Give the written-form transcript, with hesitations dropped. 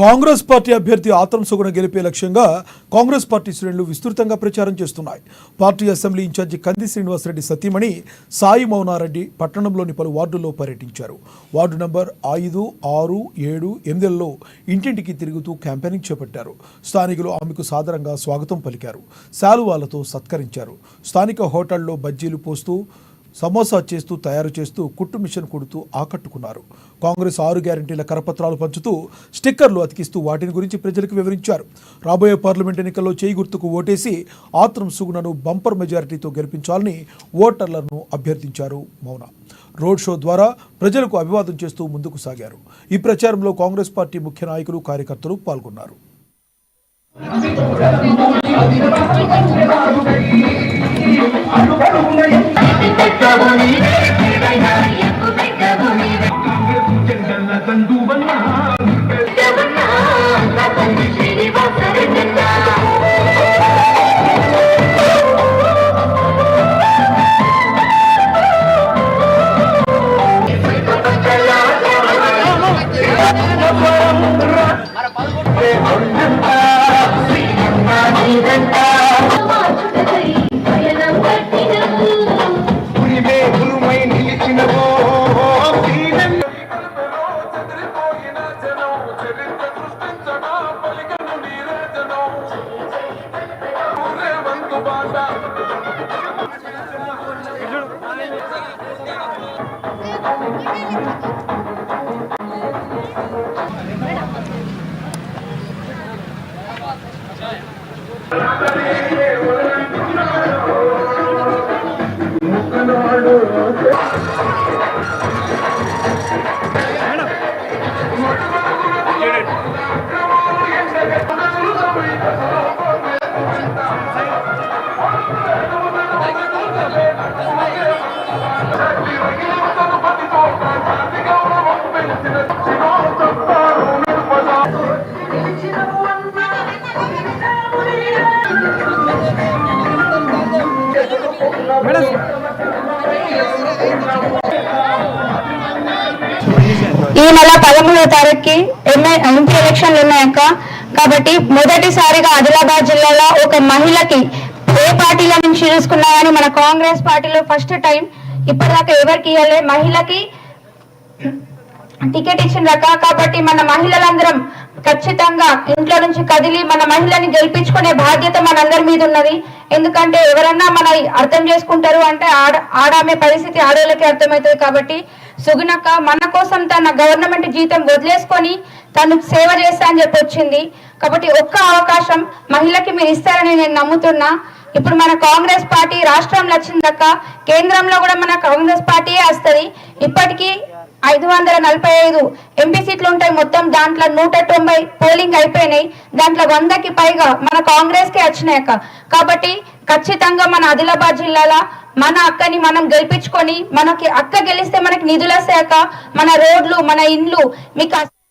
Congress party అభ్యర్థి ఆత్రం సుగుణ గెలిపే లక్ష్యంగా కాంగ్రెస్ పార్టీ శ్రేణులు విస్తృతంగా ప్రచారం చేస్తున్నాయి. పార్టీ అసెంబ్లీ ఇన్ఛార్జి కంది శ్రీనివాసరెడ్డి సతీమణి సాయి మౌనారెడ్డి పట్టణంలోని పలు వార్డుల్లో పర్యటించారు. వార్డు నంబర్ 5, 6, 7, 8లలో ఇంటింటికి తిరుగుతూ క్యాంపెయినింగ్ చేపట్టారు. స్థానికులు ఆమెకు సాదరంగా స్వాగతం పలికారు, శాలువాలతో సత్కరించారు. స్థానిక హోటల్లో బజ్జీలు పోస్తూ సమోసా చేస్తూ తయారు చేస్తూ కుట్టు మిషన్ కుడుతూ ఆకట్టుకున్నారు. కాంగ్రెస్ 6 గ్యారంటీల కరపత్రాలు పంచుతూ స్టిక్కర్లు అతికిస్తూ వాటిని గురించి ప్రజలకు వివరించారు. రాబోయే పార్లమెంట్ ఎన్నికల్లో చేయి గుర్తుకు ఓటేసి ఆత్రం సుగుణను బంపర్ మెజారిటీతో గెలిపించాలని ఓటర్లను అభ్యర్థించారు మౌన. రోడ్ షో ద్వారా ప్రజలకు అభివాదం చేస్తూ ముందుకు సాగారు. ఈ ప్రచారంలో కాంగ్రెస్ పార్టీ ముఖ్య నాయకులు, కార్యకర్తలు పాల్గొన్నారు. ఈ నెల 13వ తారీఖుకి ఎంపీ ఎలక్షన్లు ఉన్నాయక్క. కాబట్టి మొదటిసారిగా ఆదిలాబాద్ జిల్లాలో ఒక మహిళకి ఏ పార్టీల నుంచి చూసుకున్నా కానీ మన కాంగ్రెస్ పార్టీలో ఫస్ట్ టైం ఇప్పటిదాకా ఎవరికి ఇవ్వలే మహిళకి టికెట్ ఇచ్చిందక్క. కాబట్టి మన మహిళలందరం ఖచ్చితంగా ఇంట్లో నుంచి కదిలి మన మహిళని గెలిపించుకునే బాధ్యత మనందరి మీద ఉన్నది. ఎందుకంటే ఎవరన్నా మన అర్థం చేసుకుంటారు అంటే ఆడామే పరిస్థితి ఆడోళ్ళకి అర్థమవుతుంది. కాబట్టి సుగుణక్క మన కోసం తన గవర్నమెంట్ జీతం వదిలేసుకొని తను సేవ చేస్తా అని చెప్పి వచ్చింది. కాబట్టి ఒక్క అవకాశం మహిళకి మీరు ఇస్తారని నేను నమ్ముతున్నా. ఇప్పుడు మన కాంగ్రెస్ పార్టీ రాష్ట్రంలో వచ్చిందక్క, కేంద్రంలో కూడా మన కాంగ్రెస్ పార్టీయే వస్తుంది. ఇప్పటికీ 545 ఎంపీ సీట్లు ఉంటాయి మొత్తం. దాంట్లో 190 పోలింగ్ అయిపోయినాయి. దాంట్లో 100కి పైగా మన కాంగ్రెస్ కే వచ్చినాయక్క. కాబట్టి ఖచ్చితంగా మన ఆదిలాబాద్ జిల్లాలో మన అక్కని మనం గెలిపించుకొని మనకి అక్క గెలిస్తే మనకి నిధులు వస్తాయక్క. మన రోడ్లు, మన ఇండ్లు మీకు